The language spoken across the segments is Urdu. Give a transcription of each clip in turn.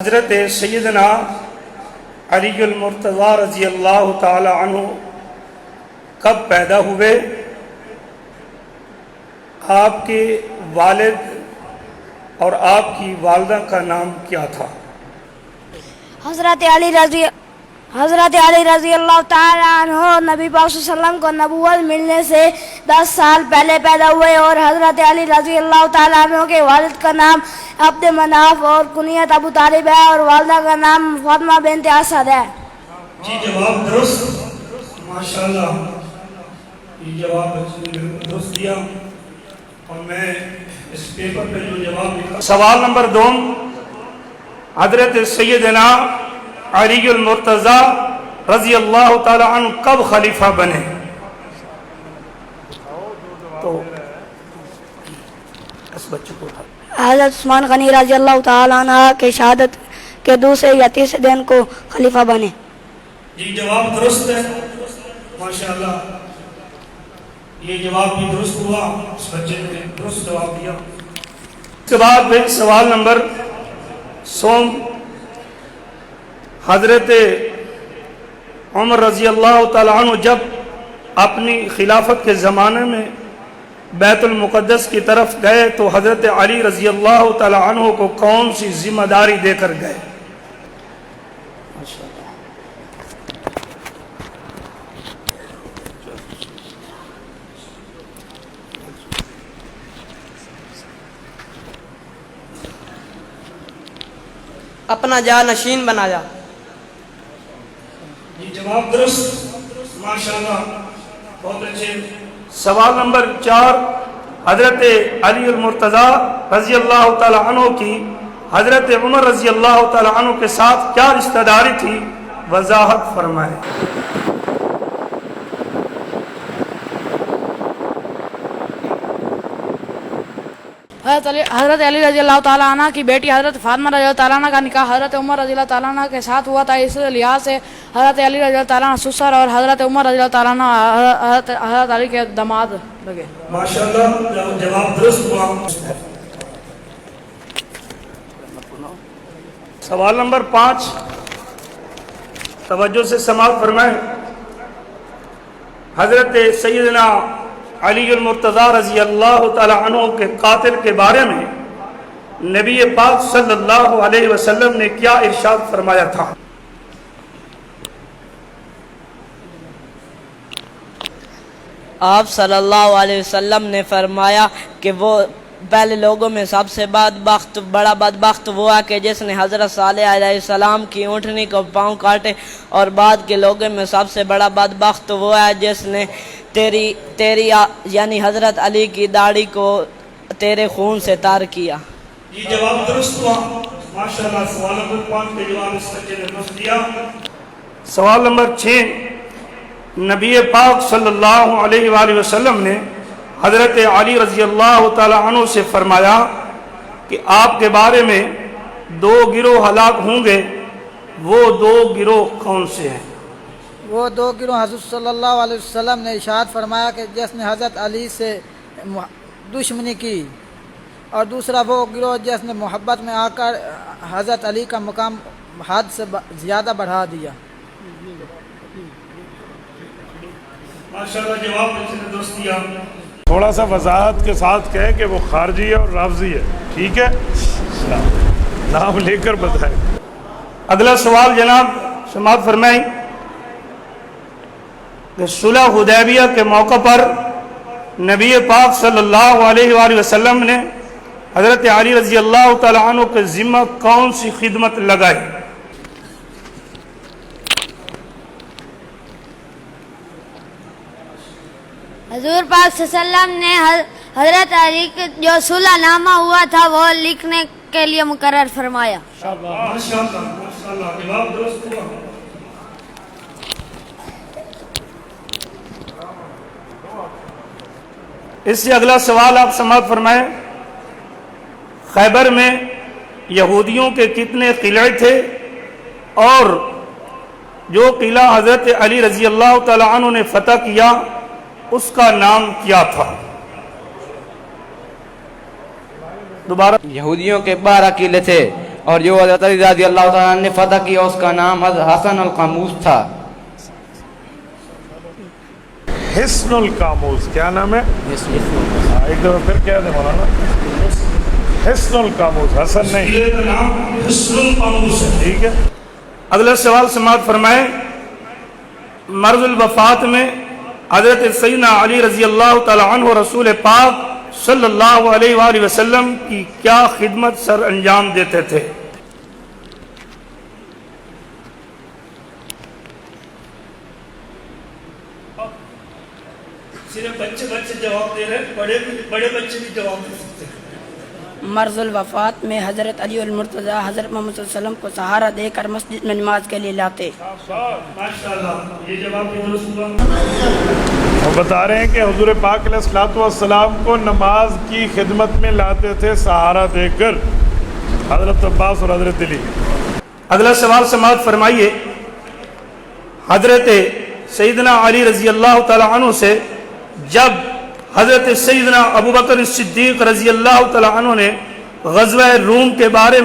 حضرت سیدنا علی المرتضیٰ رضی اللہ تعالی عنہ کب پیدا ہوئے؟ آپ کے والد اور آپ کی والدہ کا نام کیا تھا؟ حضرت علی رضی اللہ تعالیٰ عنہ نبی پاک صلی اللہ علیہ وسلم کو نبوت ملنے سے 10 سال پہلے پیدا ہوئے اور حضرت علی رضی اللہ تعالیٰ عنہ کے والد کا نام عبد مناف اور کنیت ابو طالب ہے اور والدہ کا نام فاطمہ بنت اسد ہے۔ جی جواب درست، ماشاءاللہ یہ جواب درست دیا اور میں اس پیپر پہ جو جواب لکھا۔ سوال نمبر 2، حضرت سیدنا علی المرتضیٰ رضی اللہ تعالی عنہ کب خلیفہ بنے؟ تو اس بچے کو حضرت عثمان غنی رضی اللہ تعالیٰ عنہ کے شہادت کے دوسرے یا تیسرے دن کو خلیفہ بنے۔ جی جواب درست ہے، ماشاءاللہ یہ جواب بھی درست ہوا، اس بچے نے درست جواب دیا۔ اس کے بعد سوال نمبر 100، حضرت عمر رضی اللہ تعالی عنہ جب اپنی خلافت کے زمانے میں بیت المقدس کی طرف گئے تو حضرت علی رضی اللہ تعالی عنہ کو کون سی ذمہ داری دے کر گئے؟ اپنا جانشین بنایا۔ یہ جواب درست، ماشاءاللہ بہت اچھے۔ سوال نمبر 4، حضرت علی المرتضیٰ رضی اللہ تعالی عنہ کی حضرت عمر رضی اللہ تعالی عنہ کے ساتھ کیا رشتہ داری تھی؟ وضاحت فرمائیں۔ حضرت علی رضی اللہ تعالیٰ عنہ کی بیٹی حضرت فاطمہ رضی اللہ تعالیٰ عنہ کا نکاح حضرت عمر رضی اللہ تعالیٰ عنہ کے ساتھ ہوا تھا، اس لحاظ سے حضرت علی رضی اللہ تعالیٰ عنہ سسر اور حضرت عمر رضی اللہ تعالیٰ عنہ حضرت علی کے داماد لگے۔ ماشاءاللہ جواب درست ہوا۔ سوال نمبر 5، توجہ سے سماعت فرمائیں۔ حضرت سیدنا علی المرتضیٰ رضی اللہ تعالی عنہ کے قاتل کے بارے میں نبی پاک صلی اللہ علیہ وسلم نے کیا ارشاد فرمایا تھا؟ آپ صلی اللہ علیہ وسلم نے فرمایا کہ وہ پہلے لوگوں میں سب سے بڑا بدبخت وہ ہے کہ جس نے حضرت صالح علیہ السلام کی اونٹنی کو پاؤں کاٹے، اور بعد کے لوگوں میں سب سے بڑا بدبخت وہ ہے جس نے تیری یعنی حضرت علی کی داڑھی کو تیرے خون سے تار کیا۔ یہ جواب درست ہوا، ماشاءاللہ سوال نمبر 5 کے جواب اس بچے نے درست دیا۔ سوال نمبر 6، نبی پاک صلی اللہ علیہ وآلہ وسلم نے حضرت علی رضی اللہ تعالی عنہ سے فرمایا کہ آپ کے بارے میں 2 گروہ ہلاک ہوں گے، وہ 2 گروہ کون سے ہیں؟ وہ 2 گروہ حضرت صلی اللہ علیہ وسلم نے ارشاد فرمایا کہ جس نے حضرت علی سے دشمنی کی، اور دوسرا وہ گروہ جس نے محبت میں آ کر حضرت علی کا مقام حد سے زیادہ بڑھا دیا۔ ماشاءاللہ جواب بچے نے درست دیا۔ تھوڑا سا وضاحت کے ساتھ کہیں کہ وہ خارجی ہے اور رافضی ہے، ٹھیک ہے؟ نام لے کر بتائیں۔ اگلا سوال جناب سماعت فرمائیں کہ صلح حدیبیہ کے موقع پر نبی پاک صلی اللہ علیہ وآلہ وسلم نے حضرت علی رضی اللہ تعالی عنہ کے ذمہ کون سی خدمت لگائی؟ حضور پاک صلی اللہ علیہ وسلم نے حضرت علی کا جو صلح نامہ ہوا تھا وہ لکھنے کے لیے مقرر فرمایا۔ ماشاءاللہ جواب درست ہوا۔ اس سے اگلا سوال آپ سماعت فرمائیں۔ خیبر میں یہودیوں کے کتنے قلعے تھے اور جو قلعہ حضرت علی رضی اللہ تعالی عنہ نے فتح کیا اس کا نام کیا تھا؟ یہودیوں کے 12 قلعے تھے اور جو حضرت علی رضی اللہ تعالیٰ عنہ نے فتح کیا اس کا نام حسن القاموس تھا. حسن القاموس کیا نام ہے؟ ایک دفعہ پھر کہہ دیں مولانا. حسن القاموس، حسن نہیں، یہ کا نام حسن القاموس ہے. ٹھیک ہے. اگلا سوال سماعت فرمائیں. مرض الوفات میں حضرت سیدنا علی رضی اللہ تعالی عنہ رسول پاک صلی اللہ علیہ وآلہ وسلم کی کیا خدمت سر انجام دیتے تھے؟ صرف بچے جواب دے رہے ہیں، بڑے بچے بھی جواب دے سکتے ہیں. مرض الوفات میں حضرت علی المرتضی حضرت محمد صلی اللہ علیہ وسلم کو سہارا دے کر مسجد میں نماز کے لیے لاتے. ماشاءاللہ، یہ جواب بھی درست ہوا. وہ بتا رہے ہیں کہ حضور پاک علیہ الصلوۃ والسلام کو نماز کی خدمت میں لاتے تھے سہارا دے کر حضرت عباس اور حضرت علی. اگلا سوال سماعت فرمائیے. حضرت سیدنا علی رضی اللہ تعالی عنہ سے جب حضرت سیدنا ابو بکر صدیق رضی اللہ تعالی عنہ نے غزوہ روم کے بارے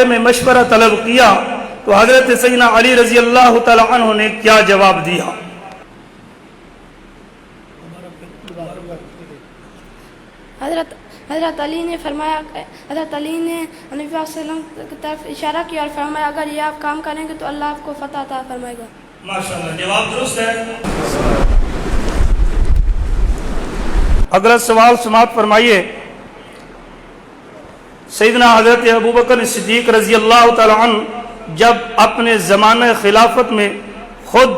میں مشورہ طلب کیا تو حضرت سیدنا علی رضی اللہ تعالی عنہ نے کیا جواب دیا؟ حضرت علی نے فرمایا، حضرت علی نے نبی صلی اللہ علیہ وسلم کی طرف اشارہ کیا اور فرمایا اگر یہ آپ کام کریں گے تو اللہ آپ کو فتح عطا فرمائے گا. ماشاءاللہ، جواب درست ہے. اگلا سوال سماعت فرمائیے. سیدنا حضرت ابو بکر صدیق رضی اللہ تعالی عنہ جب اپنے زمانہ خلافت میں خود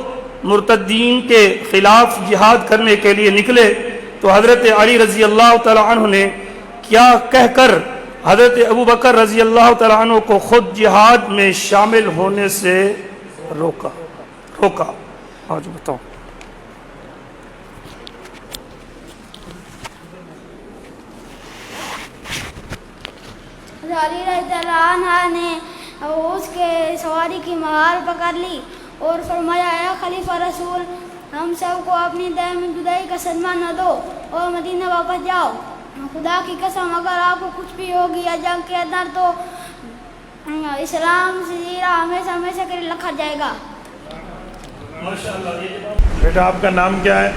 مرتدین کے خلاف جہاد کرنے کے لیے نکلے تو حضرت علی رضی اللہ تعالی عنہ نے کیا کہہ کر حضرت ابو بکر رضی اللہ تعالی عنہ کو خود جہاد میں شامل ہونے سے روکا؟ آج بتاؤ. علی رضی اللہ عنہ نے اس کے سواری کی مہار پکڑ لی اور فرمایا اے خلیفہ رسول، ہم سب کو اپنی دائمی جدائی کا صدمہ نہ دو اور مدینہ واپس جاؤ. خدا کی قسم اگر آپ کو کچھ بھی ہو گیا جنگ کے اندر تو اسلام سے زیرہ ہمیشہ کے لیے رکھا جائے گا. بیٹا آپ کا نام کیا ہے؟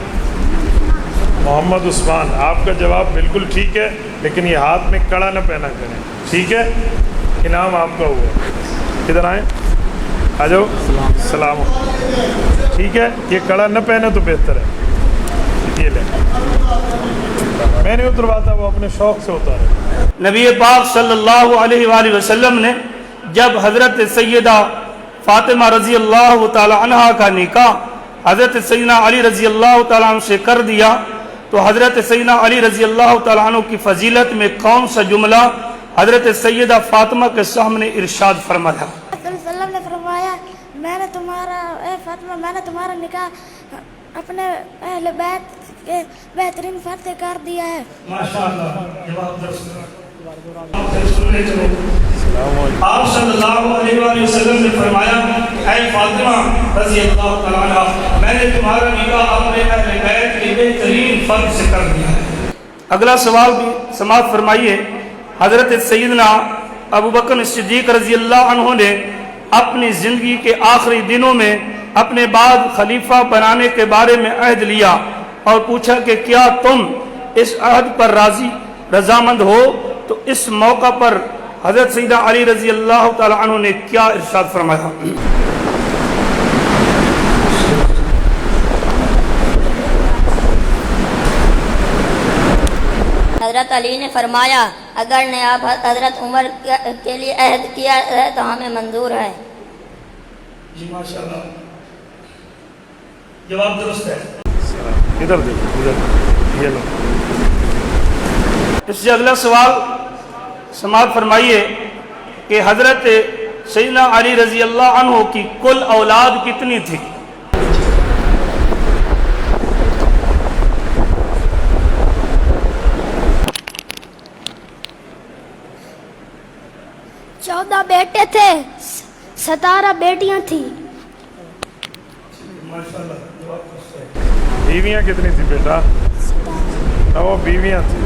محمد عثمان. آپ کا جواب بالکل ٹھیک ہے، لیکن یہ ہاتھ میں کڑا نہ پہنا کریں، ٹھیک ہے؟ انعام آپ کا ہوا. ادھر آئیں، آ جاؤ. سلام. ٹھیک ہے، یہ کڑا نہ پہنے تو بہتر ہے. یہ لیں، میں نے اترواتا، وہ اپنے شوق سے اتارے. نبی پاک صلی اللہ علیہ وآلہ وسلم نے جب حضرت سیدہ فاطمہ رضی اللہ تعالی عنہ کا نکاح حضرت سیدنا علی رضی اللہ تعالیٰ عنہ سے کر دیا تو حضرت سیدنا علی رضی اللہ تعالیٰ عنہ کی فضیلت میں کون سا جملہ حضرت سیدہ فاطمہ کے سامنے ارشاد فرمایا؟ صلی اللہ علیہ وسلم نے فرمایا میں نے تمہارا نکاح اپنے اہل بیت کے بہترین فرد سے کر دیا ہے. ماشاءاللہ، جواب درست ہے. آپ صلی اللہ علیہ وآلہ وسلم نے فرمایا اے فاطمہ رضی اللہ تعالیٰ عنہ، میں نے تمہارا نکاح اپنے اہل بیت کے بہترین فرد سے کر دیا ہے. اگلا سوال بھی سماعت فرمائیے. حضرت سیدنا ابو بکر صدیق رضی اللہ عنہ نے اپنی زندگی کے آخری دنوں میں اپنے بعد خلیفہ بنانے کے بارے میں عہد لیا اور پوچھا کہ کیا تم اس عہد پر رضامند ہو؟ تو اس موقع پر حضرت سیدنا علی رضی اللہ تعالی عنہ نے کیا ارشاد فرمایا؟ حضرت علی نے فرمایا اگر نے آپ حضرت عمر کے لیے عہد کیا ہے تو ہمیں منظور ہے. جی ماشاءاللہ، جواب درست ہے. ادھر دیکھو، ادھر یہ لو. اس سے اگلا سوال سماعت فرمائیے کہ حضرت سیدنا علی رضی اللہ عنہ کی کل اولاد کتنی تھی؟ چودہ بیٹے تھے، 17 بیٹیاں تھیں. بیویاں کتنی تھی بیٹا؟ 9 بیویاں تھیں.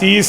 30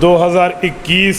2021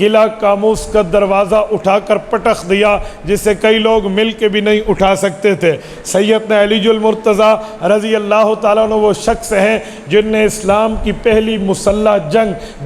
قلعہ قاموس کا دروازہ اٹھا کر پٹخ دیا جسے کئی لوگ مل کے بھی نہیں اٹھا سکتے تھے۔ سیدنا علی المرتضیٰ رضی اللہ تعالیٰ عنہ وہ شخص ہیں جن نے اسلام کی پہلی مسلح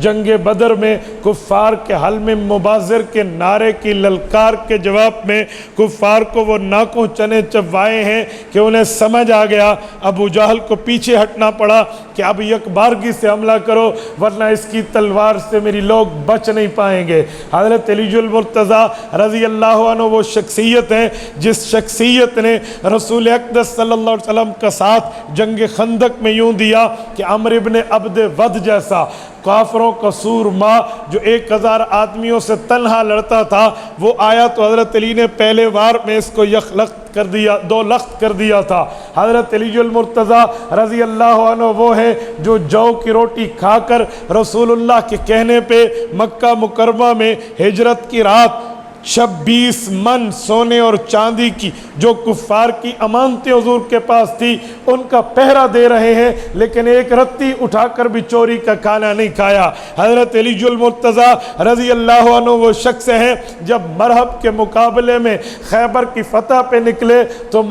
جنگ بدر میں کفار کے حلم مبازر کے نعرے کی للکار کے جواب میں کفار کو وہ ناکوں چنے چبوائے ہیں کہ انہیں سمجھ آ گیا۔ ابو جہل کو پیچھے ہٹنا پڑا کہ اب یکبارگی سے حملہ کرو ورنہ اس کی تلوار سے میری لوگ بچ نہیں پائیں گے۔ حضرت علی المرتضیٰ رضی اللہ عنہ وہ شخصیت ہیں جس شخصیت نے رسول اقدس صلی اللہ علیہ وسلم کا ساتھ جنگ خندق میں یوں دیا کہ عمرو ابن عبد ود جیسا کافروں کا سورما جو 1000 آدمیوں سے تنہا لڑتا تھا وہ آیا تو حضرت علی نے پہلے وار میں اس کو یخلخت کر دیا، 2 لخت کر دیا تھا۔ حضرت علی المرتضیٰ رضی اللہ عنہ وہ ہے جو جو کی روٹی کھا کر رسول اللہ کے کہنے پہ مکہ مکرمہ میں ہجرت کی رات 26 من سونے اور چاندی کی جو کفار کی امانتیں حضور کے پاس تھی ان کا پہرا دے رہے ہیں، لیکن ایک رتی اٹھا کر بھی چوری کا کھانا نہیں کھایا۔ حضرت علی المرتضیٰ رضی اللہ عنہ وہ شخص ہیں جب مرحب کے مقابلے میں خیبر کی فتح پہ نکلے تو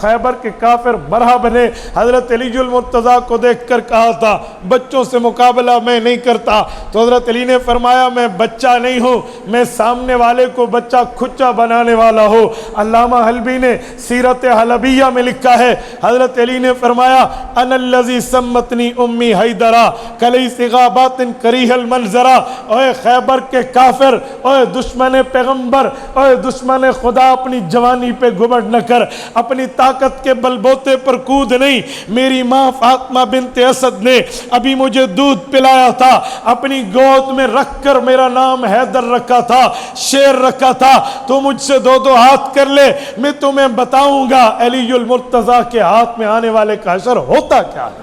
خیبر کے کافر مرحب نے حضرت علی المرتضیٰ کو دیکھ کر کہا تھا بچوں سے مقابلہ میں نہیں کرتا، تو حضرت علی نے فرمایا میں بچہ نہیں ہوں، میں سامنے والے کو بچہ کھچا بنانے والا ہو۔ علامہ حلبی نے سیرت حلبیہ میں لکھا ہے حضرت علی نے فرمایا انا الذی سمتنی امی حیدرہ کلیس غابات کریہ المنظرہ، اے خیبر کے کافر، اے دشمن پیغمبر، اے دشمن خدا، اپنی جوانی پہ گھمنڈ نہ کر، اپنی طاقت کے بلبوتے پر کود نہیں۔ میری ماں فاطمہ بنت اسد نے ابھی مجھے دودھ پلایا تھا، اپنی گود میں رکھ کر میرا نام حیدر رکھا تھا، شیر رکھا تھا، تو مجھ سے 2 ہاتھ کر لے، میں تمہیں بتاؤں گا علی المرتضیٰ کے ہاتھ میں آنے والے کا حشر ہوتا کیا ہے۔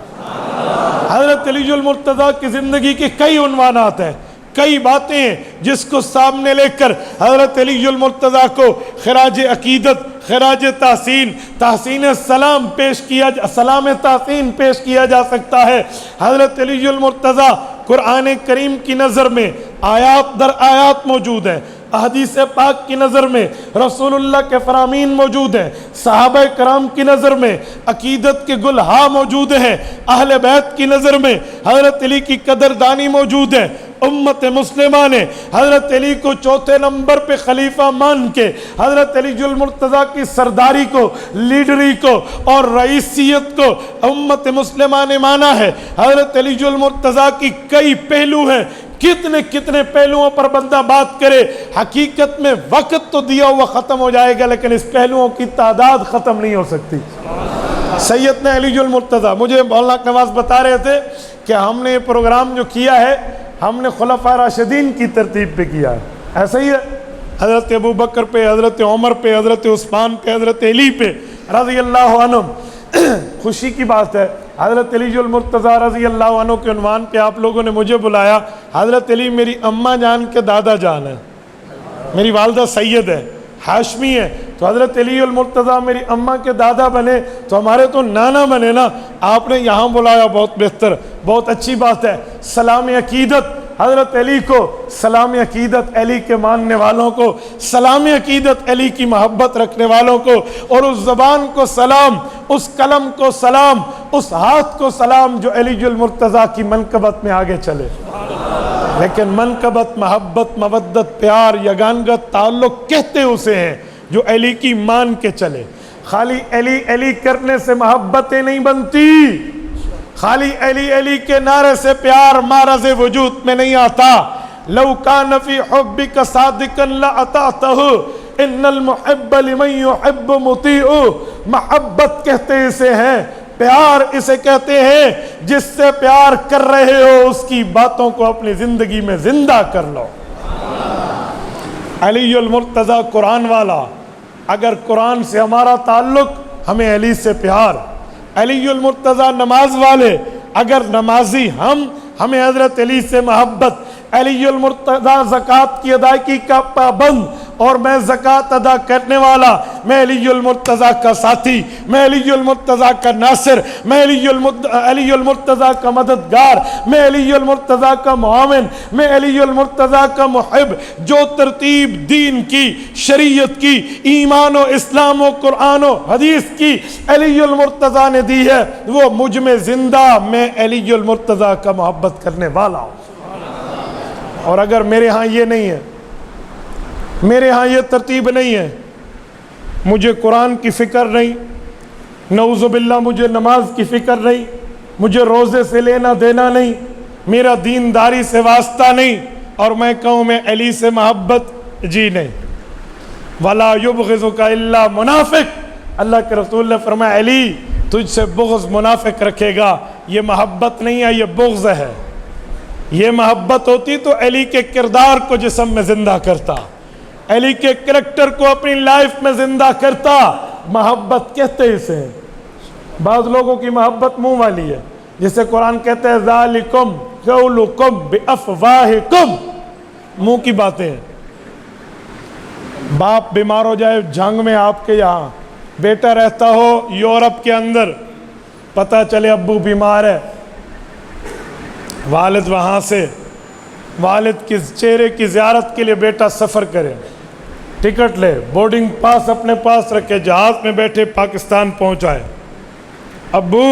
حضرت علی المرتضیٰ کی زندگی کے کئی عنوانات ہیں، کئی باتیں ہیں جس کو سامنے لے کر حضرت علی المرتضیٰ کو خراج عقیدت، خراج تحسین سلام تحسین پیش کیا جا سکتا ہے۔ حضرت علی المرتضیٰ قرآن کریم کی نظر میں آیات در آیات موجود ہیں، احادیث پاک کی نظر میں رسول اللہ کے فرامین موجود ہیں، صحابہ کرام کی نظر میں عقیدت کے گلہا موجود ہیں، اہل بیت کی نظر میں حضرت علی کی قدردانی موجود ہے۔ امت مسلمہ نے حضرت علی کو 4تھے نمبر پہ خلیفہ مان کے حضرت علی المرتضیٰ کی سرداری کو، لیڈری کو اور رئیسیت کو امت مسلمہ نے مانا ہے۔ حضرت علی المرتضیٰ کی کئی پہلو ہیں، کتنے پہلوؤں پر بندہ بات کرے، حقیقت میں وقت تو دیا ہوا ختم ہو جائے گا لیکن اس پہلوؤں کی تعداد ختم نہیں ہو سکتی۔ سیدنا علی المرتضیٰ، مجھے مولانا نواز بتا رہے تھے کہ ہم نے یہ پروگرام جو کیا ہے ہم نے خلفاء راشدین کی ترتیب پہ کیا ہے، ایسا ہی ہے، حضرت ابو بکر پہ، حضرت عمر پہ، حضرت عثمان پہ، حضرت علی پہ رضی اللہ عنہم۔ خوشی کی بات ہے حضرت علی المرتضیٰ رضی اللہ عنہ کے عنوان پہ آپ لوگوں نے مجھے بلایا۔ حضرت علی میری اماں جان کے دادا جان ہے، میری والدہ سید ہے، ہاشمی ہے، تو حضرت علی المرتضیٰ میری اماں کے دادا بنے تو ہمارے تو نانا بنے نا، آپ نے یہاں بلایا، بہت بہتر، بہت اچھی بات ہے۔ سلام عقیدت حضرت علی کو، سلام عقیدت علی کے ماننے والوں کو، سلام عقیدت علی کی محبت رکھنے والوں کو، اور اس زبان کو سلام، اس قلم کو سلام، اس ہاتھ کو سلام جو علی المرتضیٰ کی منقبت میں آگے چلے۔ لیکن منقبت، محبت، مودت، پیار، یگانگت، تعلق کہتے اسے ہیں جو علی کی مان کے چلے۔ خالی علی علی کرنے سے محبتیں نہیں بنتی، خالی علی علی کے نعرے سے پیار معرض وجود میں نہیں آتا۔ لو کان فی حبک صادقا لاطعتہ ان المحب لمن یحب مطیع۔ محبت کہتے اسے ہیں، پیار اسے کہتے ہیں جس سے پیار کر رہے ہو اس کی باتوں کو اپنی زندگی میں زندہ کر لو۔ علی المرتضیٰ قرآن والا، اگر قرآن سے ہمارا تعلق، ہمیں علی سے پیار۔ علی المرتضیٰ نماز والے، اگر نمازی ہمیں حضرت علی سے محبت۔ علی المرتضیٰ زکوٰۃ کی ادائیگی کا پابند اور میں زکوٰۃ ادا کرنے والا، میں علی المرتضیٰ کا ساتھی، میں علی المرتضیٰ کا ناصر، میں علی المرتضیٰ کا مددگار، میں علی المرتضیٰ کا معاون، میں علی المرتضیٰ کا محب۔ جو ترتیب دین کی، شریعت کی، ایمان و اسلام و قرآن و حدیث کی علی المرتضیٰ نے دی ہے، وہ مجھ میں زندہ، میں علی المرتضیٰ کا محبت کرنے والا ہوں۔ اور اگر میرے ہاں یہ نہیں ہے، میرے ہاں یہ ترتیب نہیں ہے، مجھے قرآن کی فکر نہیں، نعوذ باللہ مجھے نماز کی فکر نہیں، مجھے روزے سے لینا دینا نہیں، میرا دینداری سے واسطہ نہیں، اور میں کہوں میں علی سے محبت جی نہیں، وَلَا يُبْغِضُكَ إِلَّا منافق، اللہ کے رسول نے فرمایا علی تجھ سے بغض منافق رکھے گا، یہ محبت نہیں ہے، یہ بغض ہے۔ یہ محبت ہوتی تو علی کے کردار کو جسم میں زندہ کرتا، علی کے کریکٹر کو اپنی لائف میں زندہ کرتا، محبت کہتے اسے۔ بعض لوگوں کی محبت منہ والی ہے، جسے قرآن کہتے ہیں ذالکم قولکم بافواہکم، منہ کی باتیں ہیں۔ باپ بیمار ہو جائے جنگ میں آپ کے یہاں، بیٹا رہتا ہو یورپ کے اندر، پتہ چلے ابو بیمار ہے، والد وہاں سے والد کے چہرے کی زیارت کے لیے بیٹا سفر کرے، ٹکٹ لے، بورڈنگ پاس اپنے پاس رکھے، جہاز میں بیٹھے پاکستان پہنچائے، ابو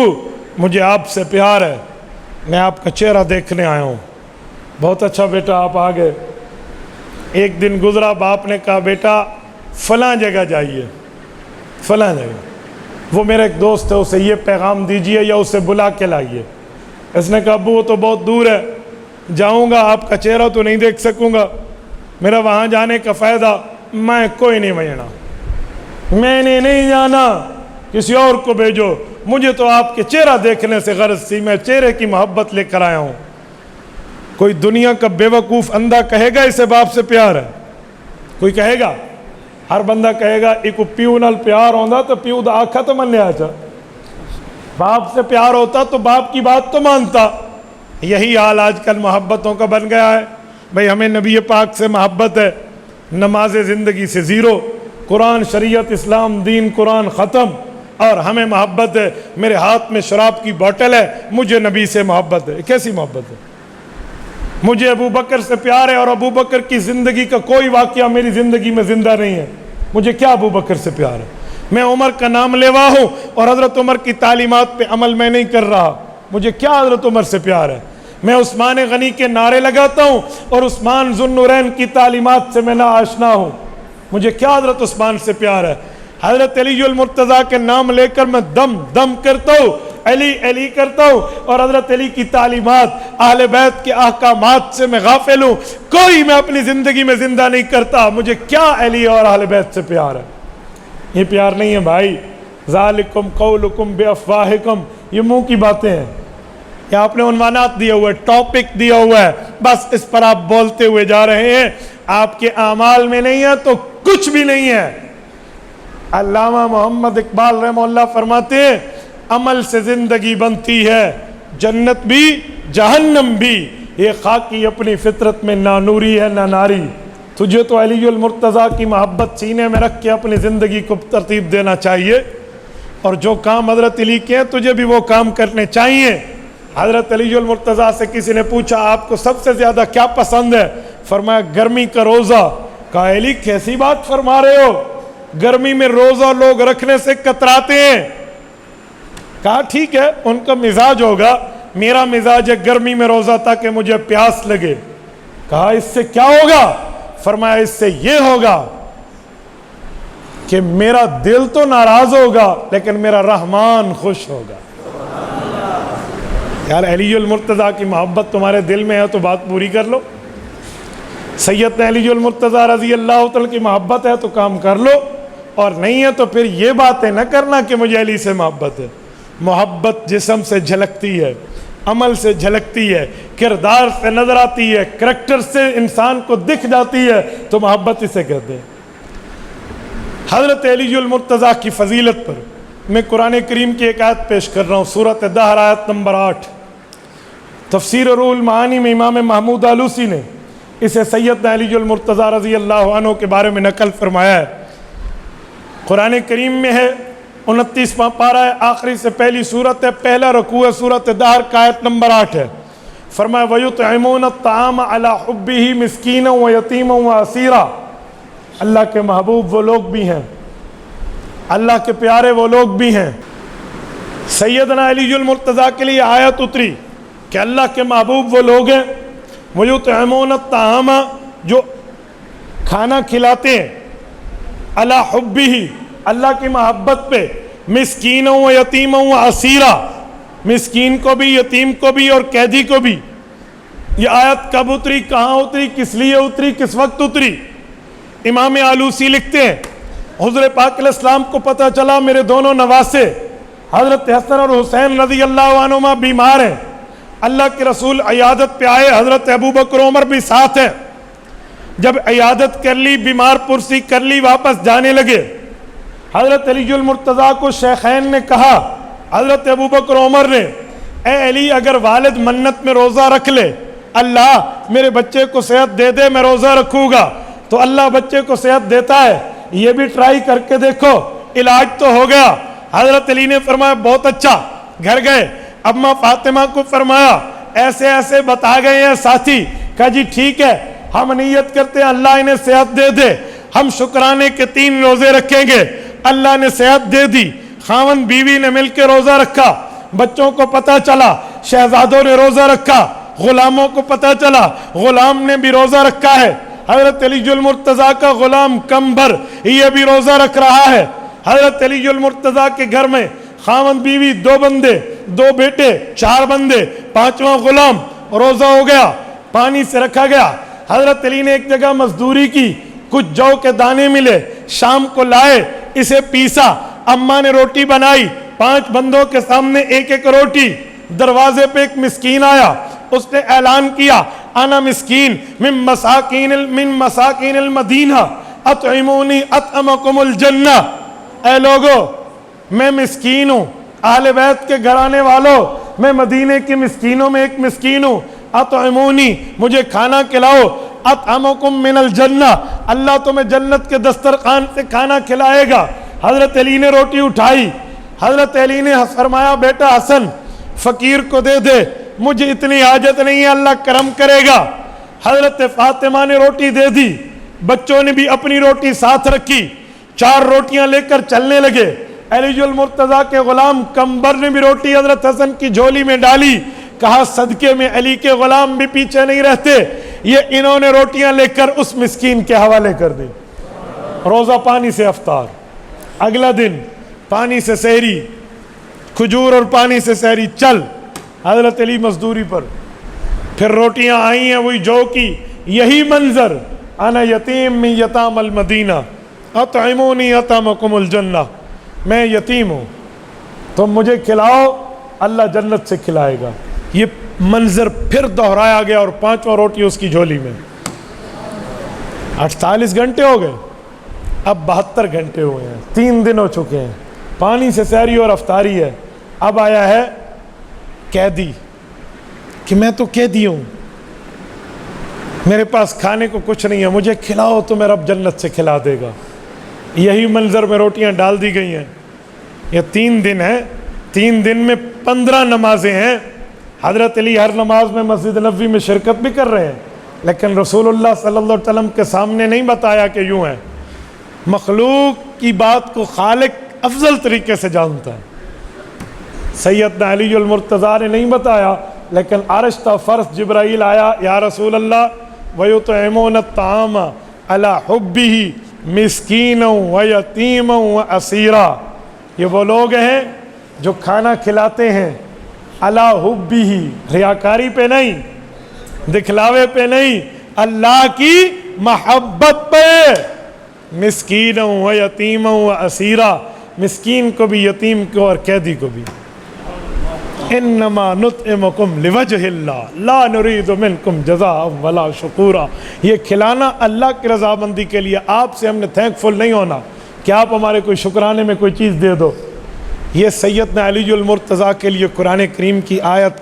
مجھے آپ سے پیار ہے، میں آپ کا چہرہ دیکھنے آیا ہوں۔ بہت اچھا بیٹا آپ آ گئے۔ ایک دن گزرا، باپ نے کہا بیٹا فلاں جگہ جائیے، فلاں جگہ، وہ میرا ایک دوست ہے، اسے یہ پیغام دیجئے یا اسے بلا کے لائیے۔ اس نے کہا ابو وہ تو بہت دور ہے، جاؤں گا آپ کا چہرہ تو نہیں دیکھ سکوں گا، میرا وہاں جانے کا فائدہ، میں کوئی نہیں بھیجنا، میں نے نہیں جانا، کسی اور کو بھیجو، مجھے تو آپ کے چہرہ دیکھنے سے غرض تھی، میں چہرے کی محبت لے کر آیا ہوں۔ کوئی دنیا کا بے وقوف اندھا کہے گا اسے باپ سے پیار ہے؟ کوئی کہے گا؟ ہر بندہ کہے گا ایک پیو نال پیار ہوندا تو پیو دا آکھا تو مننے آچا، باپ سے پیار ہوتا تو باپ کی بات تو مانتا۔ یہی حال آج کل محبتوں کا بن گیا ہے۔ بھئی ہمیں نبی پاک سے محبت ہے، نماز زندگی سے زیرو، قرآن شریعت اسلام دین قرآن ختم، اور ہمیں محبت ہے، میرے ہاتھ میں شراب کی بوٹل ہے، مجھے نبی سے محبت ہے۔ کیسی محبت ہے؟ مجھے ابو بکر سے پیار ہے اور ابو بکر کی زندگی کا کوئی واقعہ میری زندگی میں زندہ نہیں ہے، مجھے کیا ابو بکر سے پیار ہے؟ میں عمر کا نام لیوا ہوں اور حضرت عمر کی تعلیمات پہ عمل میں نہیں کر رہا، مجھے کیا حضرت عمر سے پیار ہے؟ میں عثمان غنی کے نعرے لگاتا ہوں اور عثمان ذو النورین کی تعلیمات سے میں نہ آشنا ہوں، مجھے کیا حضرت عثمان سے پیار ہے؟ حضرت علی المرتضیٰ کے نام لے کر میں دم دم کرتا ہوں، علی علی کرتا ہوں، اور حضرت علی کی تعلیمات، اہل بیت کے احکامات سے میں غافل ہوں، کوئی میں اپنی زندگی میں زندہ نہیں کرتا، مجھے کیا علی اور اہل بیت سے پیار ہے؟ یہ پیار نہیں ہے بھائی۔ ذالکم قولکم بافواہکم، یہ منہ کی باتیں ہیں، یہ آپ نے عنوانات دیا ہوا ہے، ٹاپک دیا ہوا ہے، بس اس پر آپ بولتے ہوئے جا رہے ہیں، آپ کے اعمال میں نہیں ہے تو کچھ بھی نہیں ہے۔ علامہ محمد اقبال رحمہ اللہ فرماتے ہیں عمل سے زندگی بنتی ہے، جنت بھی جہنم بھی، یہ خاکی اپنی فطرت میں نہ نوری ہے نہ ناری۔ تجھے تو علی المرتضیٰ کی محبت سینے میں رکھ کے اپنی زندگی کو ترتیب دینا چاہیے، اور جو کام حضرت علی کے ہیں تجھے بھی وہ کام کرنے چاہیے۔ حضرت علی المرتضیٰ سے کسی نے پوچھا آپ کو سب سے زیادہ کیا پسند ہے؟ فرمایا گرمی کا روزہ۔ کہا علی کیسی بات فرما رہے ہو، گرمی میں روزہ لوگ رکھنے سے کتراتے ہیں۔ کہا ٹھیک ہے ان کا مزاج ہوگا، میرا مزاج ہے گرمی میں روزہ تاکہ مجھے پیاس لگے۔ کہا اس سے کیا ہوگا؟ فرمایا اس سے یہ ہوگا کہ میرا دل تو ناراض ہوگا لیکن میرا رحمان خوش ہوگا۔ یار علی المرتضیٰ کی محبت تمہارے دل میں ہے تو بات پوری کر لو۔ سیدنا علی المرتضیٰ رضی اللہ تعالیٰ کی محبت ہے تو کام کر لو، اور نہیں ہے تو پھر یہ باتیں نہ کرنا کہ مجھے علی سے محبت ہے۔ محبت جسم سے جھلکتی ہے، عمل سے جھلکتی ہے، کردار سے نظر آتی ہے، کریکٹر سے انسان کو دکھ جاتی ہے، تو محبت اسے کہتے ہیں۔ حضرت علی المرتضیٰ کی فضیلت پر میں قرآن کریم کی ایک آیت پیش کر رہا ہوں، سورۃ دہر آیت نمبر 8۔ تفسیر روح المعانی میں امام محمود آلوسی نے اسے سیدنا علی المرتضیٰ رضی اللہ عنہ کے بارے میں نقل فرمایا ہے۔ قرآن کریم میں ہے 29واں پارہ ہے، آخری سے پہلی سورت ہے، پہلا رکوع ہے سورت دہر کا آیت نمبر 8 ہے۔ فرمایا وَيُطْعِمُونَ الطَّعَامَ عَلَىٰ حُبِّهِ مِسْكِينًا وَيَتِيمًا وَأَسِيرًا۔ اللہ کے محبوب وہ لوگ بھی ہیں، اللہ کے پیارے وہ لوگ بھی ہیں۔ سیدنا علی المرتضیٰ کے لیے آیت اتری کہ اللہ کے محبوب وہ لوگ ہیں وَيُطْعِمُونَ الطَّعَامَ جو کھانا کھلاتے ہیں عَلَىٰ حُبِّهِ اللہ کی محبت پہ، مسکینوں و یتیموں و اسیرا، مسکین کو بھی، یتیم کو بھی اور قیدی کو بھی۔ یہ آیت کب اتری، کہاں اتری، کس لیے اتری، کس وقت اتری؟ امام آلوسی لکھتے ہیں حضور پاک علیہ السلام کو پتہ چلا میرے دونوں نواسے حضرت حسن اور حسین رضی اللہ عنہما بیمار ہیں، اللہ کے رسول عیادت پہ آئے، حضرت ابوبکر عمر بھی ساتھ ہیں۔ جب عیادت کر لی، بیمار پرسی کر لی، واپس جانے لگے، حضرت علی المرتضیٰ کو شیخین نے کہا، حضرت ابوبکر عمر نے، اے علی اگر والد منت میں روزہ رکھ لے، اللہ میرے بچے کو صحت دے دے، میں روزہ رکھوں گا، تو اللہ بچے کو صحت دیتا ہے، یہ بھی ٹرائی کر کے دیکھو، علاج تو ہو گیا۔ حضرت علی نے فرمایا بہت اچھا، گھر گئے، اماں فاطمہ کو فرمایا ایسے ایسے بتا گئے ہیں ساتھی، کہا جی ٹھیک ہے، ہم نیت کرتے ہیں اللہ انہیں صحت دے دے، ہم شکرانے کے 3 روزے رکھیں گے۔ اللہ نے صحت دے دی، خاوند بیوی نے مل کے روزہ رکھا، بچوں کو پتہ چلا، شہزادوں نے روزہ رکھا، غلاموں کو پتہ چلا، غلام نے بھی روزہ رکھا ہے۔ حضرت علی المرتضیٰ کا غلام کمبر یہ بھی روزہ رکھ رہا ہے۔ حضرت علی المرتضیٰ کے گھر میں خاوند بیوی 2 بندے، 2 بیٹے، 4 بندے، 5واں غلام، روزہ ہو گیا، پانی سے رکھا گیا۔ حضرت علی نے ایک جگہ مزدوری کی، کچھ جو کے دانے ملے، شام کو لائے، اسے پیسا، اماں نے روٹی بنائی، 5 بندوں کے سامنے 1 روٹی۔ دروازے پہ ایک مسکین آیا، اس نے اعلان کیا انا مسکین من مساکین المدینہ اطعمونی اطعمکم الجنہ، اے لوگو میں مسکین ہوں، اہل بیت کے گھرانے والوں، میں مدینے کے مسکینوں میں ایک مسکین ہوں، اطعمونی مجھے کھانا کھلاؤ، اطعمکم من الجنہ اللہ تمہیں جنت کے دسترخوان سے کھانا کھلائے گا۔ حضرت علی نے روٹی اٹھائی، حضرت علی نے فرمایا بیٹا حسن فقیر کو دے دے، مجھے اتنی حاجت نہیں ہے، اللہ کرم کرے گا۔ حضرت فاطمہ نے روٹی دے دی، بچوں نے بھی اپنی روٹی ساتھ رکھی، 4 روٹیاں لے کر چلنے لگے۔ علی المرتضیٰ کے غلام کمبر نے بھی روٹی حضرت حسن کی جھولی میں ڈالی، کہا صدقے میں علی کے غلام بھی پیچھے نہیں رہتے، یہ انہوں نے روٹیاں لے کر اس مسکین کے حوالے کر دی۔ روزہ پانی سے افطار، اگلا دن پانی سے سحری، کھجور اور پانی سے سحری، چل حضرت علی مزدوری پر، پھر روٹیاں آئی ہیں وہی جو کی، یہی منظر، انا یتیم من یتام المدینہ اطعمونی اطعمکم الجنہ، میں یتیم ہوں تم مجھے کھلاؤ، اللہ جنت سے کھلائے گا۔ یہ منظر پھر دہرایا گیا اور 5واں روٹی اس کی جھولی میں۔ 48 گھنٹے ہو گئے، اب 72 گھنٹے ہوئے ہیں، 3 دن ہو چکے ہیں، پانی سے سحری اور افطاری ہے۔ اب آیا ہے قیدی کہ میں تو قیدی ہوں، میرے پاس کھانے کو کچھ نہیں ہے، مجھے کھلاؤ تو میرا رب جنت سے کھلا دے گا۔ یہی منظر میں روٹیاں ڈال دی گئی ہیں۔ یہ 3 دن ہیں، 3 دن میں 15 نمازیں ہیں۔ حضرت علی ہر نماز میں مسجد نبوی میں شرکت بھی کر رہے ہیں، لیکن رسول اللہ صلی اللہ علیہ وسلم کے سامنے نہیں بتایا کہ یوں ہے۔ مخلوق کی بات کو خالق افضل طریقے سے جانتا ہے۔ سیدنا علی المرتضیٰ نے نہیں بتایا، لیکن عرش تا فرش جبرائیل آیا، یا رسول اللہ وَيُطْعِمُونَ الطَّعَامَ عَلَىٰ حُبِّهِ مِسْكِينًا وَيَتِيمًا وَأَسِيرًا، یہ وہ لوگ ہیں جو کھانا کھلاتے ہیں عَلَىٰ حُبِّهِ، ریاکاری پہ نہیں، دکھلاوے پہ نہیں، اللہ کی محبت پہ، مسکینا ویتیما واسیرا، مسکین کو بھی، یتیم کو اور قیدی کو بھی۔ انما نطعمکم لوجہ اللہ لا نرید منکم جزاء ولا شکورا، یہ کھلانا اللہ کی رضامندی کے لیے، آپ سے ہم نے تھینکفل نہیں ہونا کہ آپ ہمارے کوئی شکرانے میں کوئی چیز دے دو۔ یہ سیدنا علی المرتضیٰ کے لیے قرآن کریم کی آیت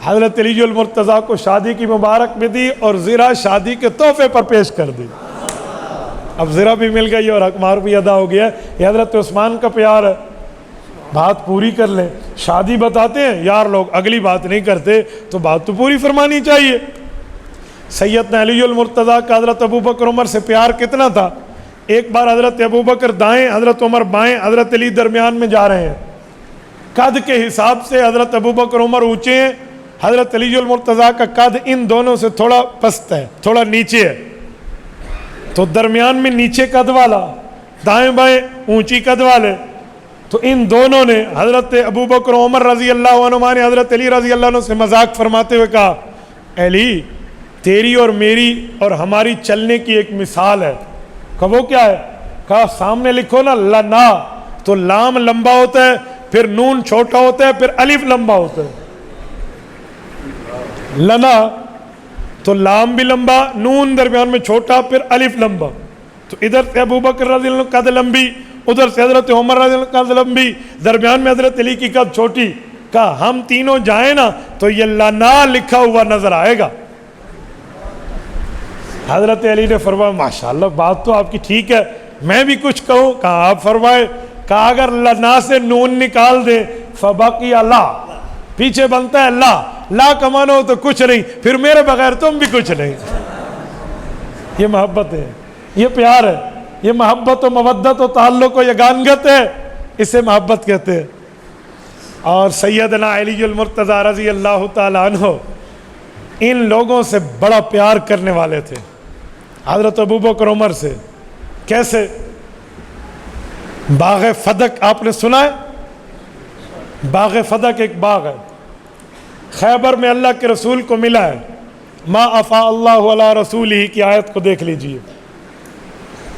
حضرت علی المرتضیٰ کو شادی کی مبارک بھی دی اور زرہ شادی کے تحفے پر پیش کر دی. اب زرہ بھی مل گئی اور حق مہر بھی ادا ہو گیا. یہ حضرت عثمان کا پیار ہے. بات پوری کر لیں. شادی بتاتے ہیں یار لوگ, اگلی بات نہیں کرتے تو بات تو پوری فرمانی چاہیے. سیدنا علی المرتضیٰ کا حضرت ابوبکر عمر سے پیار کتنا تھا. ایک بار حضرت ابوبکر دائیں, حضرت عمر بائیں, حضرت علی درمیان میں جا رہے ہیں. قد کے حساب سے حضرت ابوبکر عمر اونچے ہیں, حضرت علی المرتضیٰ کا قد ان دونوں سے تھوڑا پست ہے, تھوڑا نیچے ہے. تو درمیان میں نیچے قد والا, دائیں بائیں اونچی قد والے. تو ان دونوں نے حضرت ابوبکر عمر رضی اللہ عنہ نے حضرت علی رضی اللہ عنہ سے مذاق فرماتے ہوئے کہا, علی تیری اور میری اور ہماری چلنے کی ایک مثال ہے. کہا وہ کیا ہے؟ کہا سامنے لکھو نا لنا, تو لام لمبا ہوتا ہے, پھر نون چھوٹا ہوتا ہے, پھر الف لمبا ہوتا ہے. لنا تو لام بھی لمبا, نون درمیان میں چھوٹا, پھر الف لمبا. تو ادھر سے ابوبکر رضی اللہ عنہ قد لمبی, ادھر سے حضرت عمر رضی اللہ عنہ قد لمبی, درمیان میں حضرت علی کی قد چھوٹی. کہا ہم تینوں جائیں نا تو یہ لنا لکھا ہوا نظر آئے گا. حضرت علی نے فرمایا ماشاءاللہ بات تو آپ کی ٹھیک ہے, میں بھی کچھ کہوں. کہا آپ فرمائے. کہا اگر لنا سے نون نکال دیں فبقی اللہ, پیچھے بنتا ہے لا, لا کمانو تو کچھ نہیں, پھر میرے بغیر تم بھی کچھ نہیں. یہ محبت ہے, یہ پیار ہے, یہ محبت و مودت و تعلق و یگانگت ہے, اسے محبت کہتے ہیں. اور سیدنا علی المرتضیٰ رضی اللہ تعالیٰ عنہ ان لوگوں سے بڑا پیار کرنے والے تھے, حضرت ابوبکر عمر سے. کیسے؟ باغ فدق آپ نے سنا ہے؟ باغ فدق ایک باغ ہے, خیبر میں اللہ کے رسول کو ملا ہے. ما افا اللہ علی رسولہ کی آیت کو دیکھ لیجئے,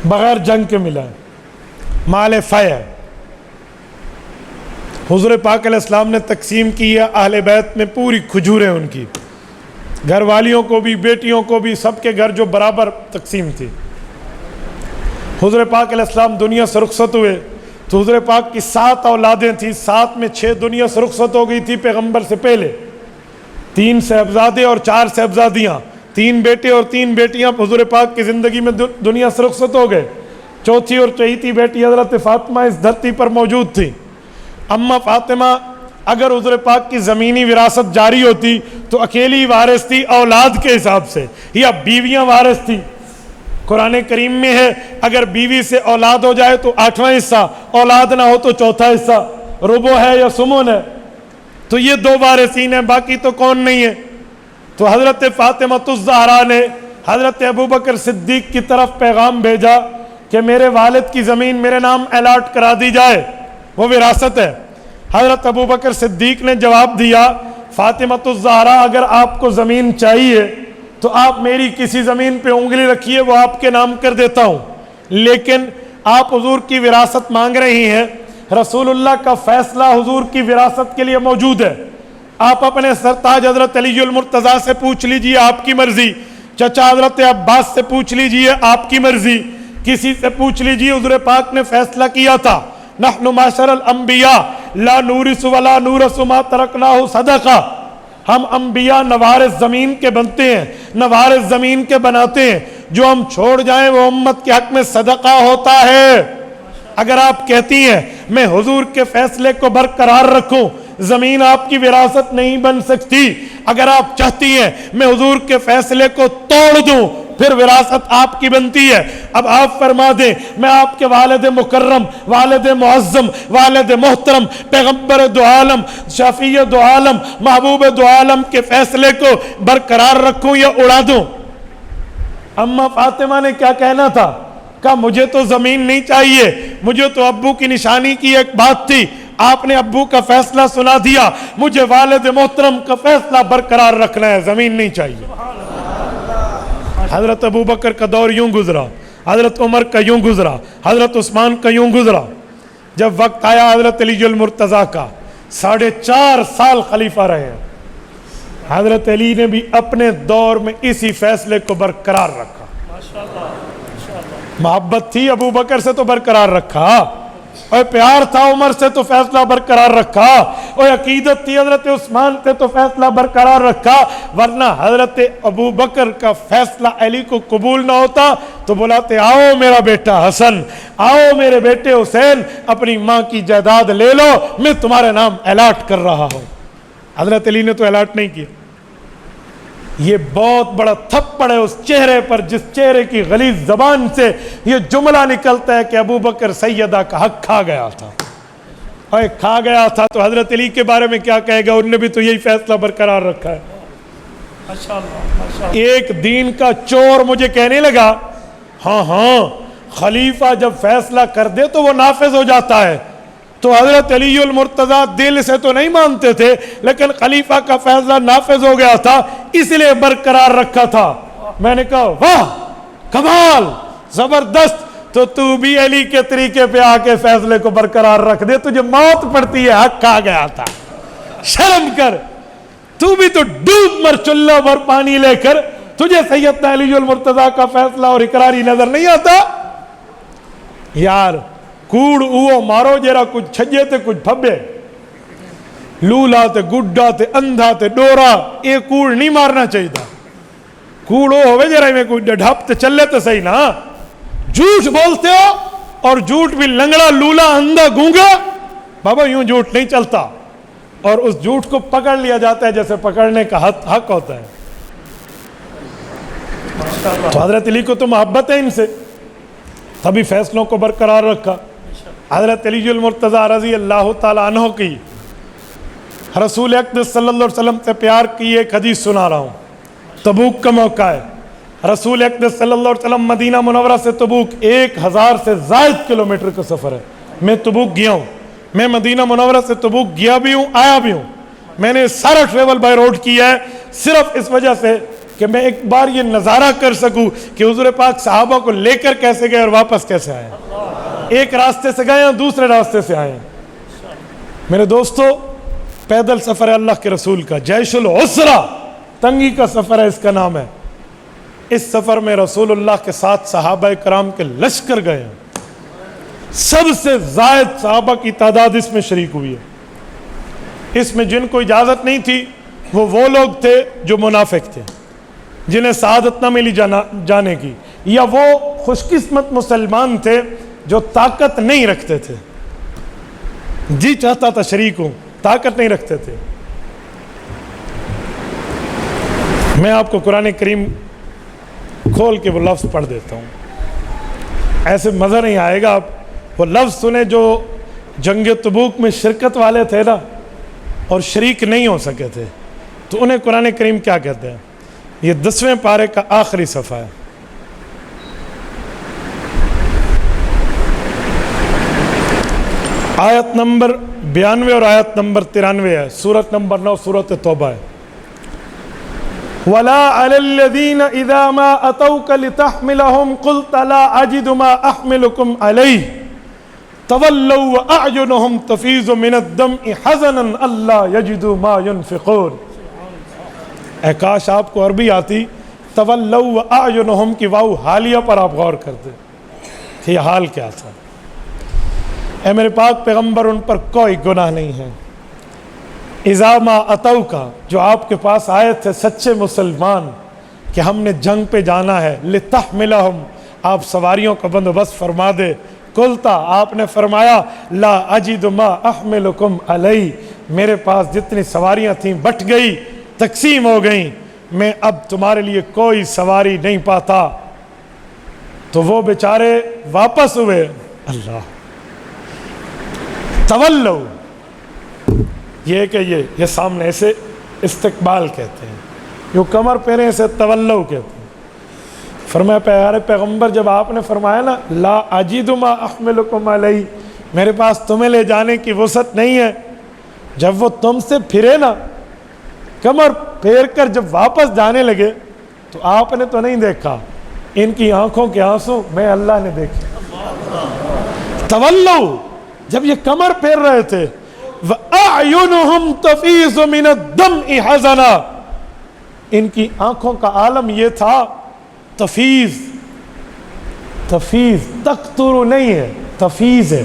بغیر جنگ کے ملا ہے, مال فی ہے. حضور پاک علیہ السلام نے تقسیم کی ہے اہل بیت میں پوری کھجوریں ان کی, گھر والیوں کو بھی, بیٹیوں کو بھی, سب کے گھر جو برابر تقسیم تھی. حضور پاک علیہ السلام دنیا سے رخصت ہوئے تو حضور پاک کی 7 اولادیں تھیں, 7 میں 6 دنیا سے رخصت ہو گئی تھی پیغمبر سے پہلے. 3 صاحبزادے اور 4 صاحبزادیاں, 3 بیٹے اور 3 بیٹیاں حضور پاک کی زندگی میں دنیا سے رخصت ہو گئے. چوتھی اور چوتھی بیٹی حضرت فاطمہ اس دھرتی پر موجود تھی. اماں فاطمہ اگر حضور پاک کی زمینی وراثت جاری ہوتی تو اکیلی وارث تھی اولاد کے حساب سے, یا بیویاں وارث تھی. قرآن کریم میں ہے اگر بیوی سے اولاد ہو جائے تو 8واں حصہ, اولاد نہ ہو تو 4تھا حصہ, ربع ہے یا سمن ہے. تو یہ 2 وارثین ہیں, باقی تو کون نہیں ہے. تو حضرت فاطمہ الزہرا نے حضرت ابوبکر صدیق کی طرف پیغام بھیجا کہ میرے والد کی زمین میرے نام الاٹ کرا دی جائے, وہ وراثت ہے. حضرت ابوبکر صدیق نے جواب دیا فاطمہ الزہرا اگر آپ کو زمین چاہیے تو آپ میری کسی زمین پہ انگلی رکھیے, وہ آپ کے نام کر دیتا ہوں. لیکن آپ حضور کی وراثت مانگ رہی ہیں, رسول اللہ کا فیصلہ حضور کی وراثت کے لیے موجود ہے. آپ اپنے سرتاج حضرت علی المرتضیٰ سے پوچھ لیجئے, آپ کی مرضی. چچا حضرت عباس سے پوچھ لیجئے, آپ کی مرضی. کسی سے پوچھ لیجئے, حضور پاک نے فیصلہ کیا تھا نحن معاشر الانبیاء لا نورث ولا نورث ما ترکناہ صدقہ. ہم انبیاء نوارث زمین کے بنتے ہیں, نوارث زمین کے بناتے ہیں, جو ہم چھوڑ جائیں وہ امت کے حق میں صدقہ ہوتا ہے. اگر آپ کہتی ہیں میں حضور کے فیصلے کو برقرار رکھوں, زمین آپ کی وراثت نہیں بن سکتی. اگر آپ چاہتی ہیں میں حضور کے فیصلے کو توڑ دوں پھر وراثت آپ کی بنتی ہے. اب آپ فرما دیں میں آپ کے والد مکرم, والد معظم, والد محترم, پیغمبر دو عالم, شفیع دو عالم, محبوب دو عالم کے فیصلے کو برقرار رکھوں یا اڑا دوں. اماں فاطمہ نے کیا کہنا تھا؟ کہا مجھے تو زمین نہیں چاہیے, مجھے تو ابو کی نشانی کی ایک بات تھی, آپ نے ابو کا فیصلہ سنا دیا, مجھے والد محترم کا فیصلہ برقرار رکھنا ہے, زمین نہیں چاہیے. حضرت ابوبکر کا دور یوں گزرا, حضرت عمر کا یوں گزرا, حضرت عثمان کا یوں گزرا. جب وقت آیا حضرت علی المرتضیٰ کا, 4.5 سال خلیفہ رہے ہیں. حضرت علی نے بھی اپنے دور میں اسی فیصلے کو برقرار رکھا. محبت تھی ابوبکر سے تو برقرار رکھا, اور پیار تھا عمر سے تو فیصلہ برقرار رکھا، اور عقیدت تھی حضرت عثمان سے تو فیصلہ برقرار رکھا، ورنہ حضرت ابو بکر کا فیصلہ علی کو قبول نہ ہوتا تو بلاتے آؤ میرا بیٹا حسن، آؤ میرے بیٹے حسین، اپنی ماں کی جائیداد لے لو، میں تمہارے نام الاٹ کر رہا ہوں۔ حضرت علی نے تو الاٹ نہیں کیا۔ یہ بہت بڑا تھپڑ ہے اس چہرے پر جس چہرے کی غلیظ زبان سے یہ جملہ نکلتا ہے کہ ابو بکر سیدہ کا حق کھا گیا تھا، اور کھا گیا تھا تو حضرت علی کے بارے میں کیا کہے گا؟ انہوں نے بھی تو یہی فیصلہ برقرار رکھا ہے۔ ایک دین کا چور مجھے کہنے لگا ہاں خلیفہ جب فیصلہ کر دے تو وہ نافذ ہو جاتا ہے، تو حضرت علی المرتضیٰ دل سے تو نہیں مانتے تھے، لیکن خلیفہ کا فیصلہ نافذ ہو گیا تھا اس لیے برقرار رکھا تھا۔ میں نے کہا واہ کمال زبردست، تو بھی علی کے طریقے پہ آ کے فیصلے کو برقرار رکھ دے، تجھے موت پڑتی ہے، حق کھا گیا تھا، شرم کر، تو بھی تو ڈوب مر چلہ بھر پانی لے کر، تجھے سیدنا علی المرتضیٰ کا فیصلہ اور اقراری نظر نہیں آتا؟ یار کوڑ اوہ مارو جیرا کچھ چھجے تے کچھ پھبے، لولا تے گڈا تے اندھا تے ڈورا، یہ کوڑ نہیں مارنا چاہیے تھا۔ کوڑ ہو ہوئے جیرا میں کوئی ڈھپ تے چلے تے صحیح نا، جھوٹ بولتے ہو، اور جھوٹ بھی لنگڑا لولا اندھا گونگا، بابا یوں جھوٹ نہیں چلتا، اور اس جھوٹ کو پکڑ لیا جاتا ہے جیسے پکڑنے کا حق ہوتا ہے۔ تو حضرت علی کو تو محبت ہے ان سے، تبھی فیصلوں کو برقرار رکھا۔ حضرت علی المرتضیٰ رضی اللہ تعالیٰ عنہ کی رسول اقدس صلی اللہ علیہ وسلم سے پیار کی ایک حدیث سنا رہا ہوں۔ تبوک کا موقع ہے، رسول اقدس صلی اللہ علیہ وسلم مدینہ منورہ سے تبوک 1000 سے زائد کلومیٹر کا سفر ہے۔ میں تبوک گیا ہوں، میں مدینہ منورہ سے تبوک گیا بھی ہوں، آیا بھی ہوں، میں نے سارا ٹریول بائی روڈ کیا ہے، صرف اس وجہ سے کہ میں ایک بار یہ نظارہ کر سکوں کہ حضور پاک صحابہ کو لے کر کیسے گئے اور واپس کیسے آئے، ایک راستے سے گئے ہیں دوسرے راستے سے آئے ہیں۔ میرے دوستو پیدل سفر ہے اللہ کے رسول کا، جیش العسرہ، تنگی کا سفر ہے، اس کا نام ہے۔ اس سفر میں رسول اللہ کے ساتھ صحابہ کرام کے لشکر گئے ہیں، سب سے زائد صحابہ کی تعداد اس میں شریک ہوئی ہے۔ اس میں جن کو اجازت نہیں تھی وہ لوگ تھے جو منافق تھے، جنہیں سعادت نہ ملی جانے کی، یا وہ خوش قسمت مسلمان تھے جو طاقت نہیں رکھتے تھے، جی چاہتا تھا شریک ہوں، طاقت نہیں رکھتے تھے۔ میں آپ کو قرآن کریم کھول کے وہ لفظ پڑھ دیتا ہوں، ایسے مزہ نہیں آئے گا۔ آپ وہ لفظ سنے جو جنگ تبوک میں شرکت والے تھے نا اور شریک نہیں ہو سکے تھے، تو انہیں قرآن کریم کیا کہتے ہیں؟ یہ 10ویں پارے کا آخری صفحہ ہے، آیت نمبر 92 اور آیت نمبر 93 ہے، سورت نمبر 9 سورت توبہ ہے۔ وَلَا عَلَى الَّذِينَ إِذَا مَا أَتَوْكَ لِتَحْمِلَهُمْ قُلْتَ لَا أَجِدُ مَا أَحْمِلُكُمْ عَلَيْهِ تَوَلَّوْا وَأَعْيُنُهُمْ تَفِيضُ مِنَ الدَّمْعِ حَزَنًا أَلَّا يَجِدُوا مَا يُنْفِقُونَ۔ اے کاش آپ کو عربی آتی، تَوَلَّوْا وَأَعْيُنُهُمْ کی واو حالیہ پر آپ غور کرتے کہ یہ حال کیا تھا۔ اے میرے پاک پیغمبر، ان پر کوئی گناہ نہیں ہے۔ اذا ما اتوکا، جو آپ کے پاس آئے تھے سچے مسلمان کہ ہم نے جنگ پہ جانا ہے، لتحملہم، آپ سواریوں کا بندوبست فرما دے، قلتا، آپ نے فرمایا، لا اجد ما احملکم علی، میرے پاس جتنی سواریاں تھیں بٹ گئی، تقسیم ہو گئیں، میں اب تمہارے لیے کوئی سواری نہیں پاتا۔ تو وہ بیچارے واپس ہوئے، اللہ تولو، یہ کہ یہ سامنے اسے استقبال کہتے ہیں، جو کمر پہنے اسے تولو کہتے ہیں۔ فرمایا پیارے پیغمبر، جب آپ نے فرمایا نا لا اجد ما احملکم علیہ، میرے پاس تمہیں لے جانے کی وسعت نہیں ہے، جب وہ تم سے پھرے نا کمر پھیر کر جب واپس جانے لگے تو آپ نے تو نہیں دیکھا، ان کی آنکھوں کے آنسو میں اللہ نے دیکھے۔ تولو، جب یہ کمر پھیر رہے تھے، وَأَعْيُنُهُمْ تَفِيضُ مِنَ الدَّمْعِ حَزَنًا، ان کی آنکھوں کا عالم یہ تھا، تفیض، تقطر نہیں ہے، تفیض ہے،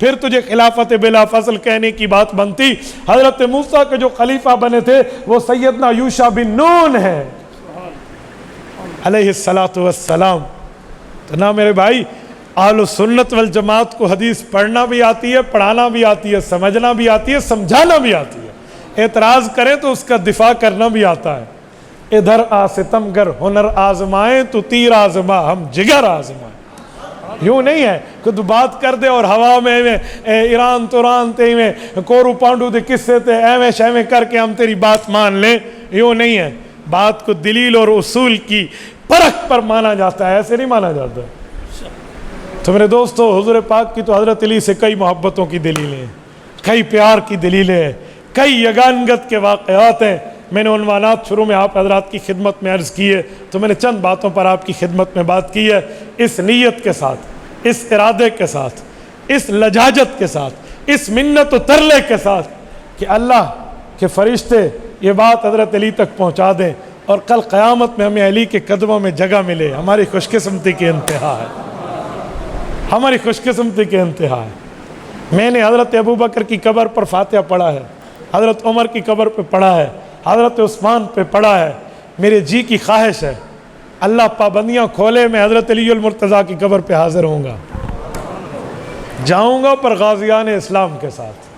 پھر تجھے خلافت بلا فصل کہنے کی بات بنتی. حضرت موسیٰ کے جو خلیفہ بنے تھے وہ سیدنا یوشع بن نون ہے علیہ السلام. تو نہ میرے بھائی اہل سنت والجماعت کو حدیث پڑھنا بھی آتی ہے, پڑھانا بھی آتی ہے, سمجھنا بھی آتی ہے, سمجھانا بھی آتی ہے. اعتراض کریں تو اس کا دفاع کرنا بھی آتا ہے. ادھر آ ستم گر ہنر آزمائیں تو تیر آزما ہم جگر آزمائیں. یوں نہیں ہے کہ تو بات کر دے اور ہوا میں ایران توران تے میں کورو پانڈو دے قصے تے ایویں شیویں کر کے ہم تیری بات مان لیں. یوں نہیں ہے. بات کو دلیل اور اصول کی پرکھ پر مانا جاتا ہے, ایسے نہیں مانا جاتا. تو میرے دوستو, حضور پاک کی تو حضرت علی سے کئی محبتوں کی دلیلیں ہیں, کئی پیار کی دلیلیں ہیں, کئی یگانگت کے واقعات ہیں. میں نے عنوانات شروع میں آپ حضرات کی خدمت میں عرض کی ہے, تو میں نے چند باتوں پر آپ کی خدمت میں بات کی ہے. اس نیت کے ساتھ, اس ارادے کے ساتھ, اس لجاجت کے ساتھ, اس منت و ترلے کے ساتھ کہ اللہ کے فرشتے یہ بات حضرت علی تک پہنچا دیں اور کل قیامت میں ہمیں علی کے قدموں میں جگہ ملے. ہماری خوش قسمتی کی انتہا ہے, ہماری خوش قسمتی کی انتہا ہے. میں نے حضرت ابوبکر کی قبر پر فاتحہ پڑھا ہے, حضرت عمر کی قبر پہ پڑھا ہے, حضرت عثمان پہ پڑھا ہے. میرے جی کی خواہش ہے اللہ پابندیاں کھولے میں حضرت علی المرتضیٰ کی قبر پہ حاضر ہوں گا, جاؤں گا پر غازیان اسلام کے ساتھ.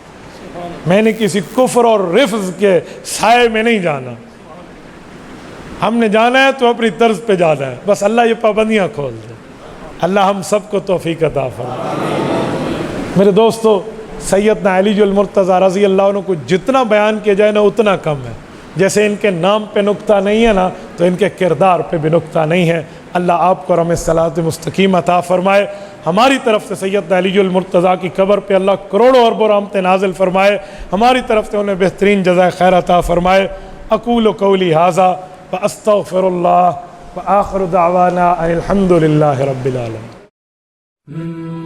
میں نے کسی کفر اور رفض کے سائے میں نہیں جانا. ہم نے جانا ہے تو اپنی طرز پہ جانا ہے, بس اللہ یہ پابندیاں کھول دے. اللہ ہم سب کو توفیق عطا فرمائے. میرے دوستو, سیدنا علی المرتضیٰ رضی اللہ عنہ کو جتنا بیان کیا جائے نا اتنا کم ہے. جیسے ان کے نام پہ نقطہ نہیں ہے نا, تو ان کے کردار پہ بھی نقطہ نہیں ہے. اللہ آپ کو رحمت صلاۃ مستقیم عطا فرمائے. ہماری طرف سے سیدنا علی المرتضیٰ کی قبر پہ اللہ کروڑوں اربوں رحمتیں نازل فرمائے. ہماری طرف سے انہیں بہترین جزائے خیر عطا فرمائے. اقول قولی ھذا واستغفر اللہ وآخر دعوانا ان الحمد للہ رب العالمین.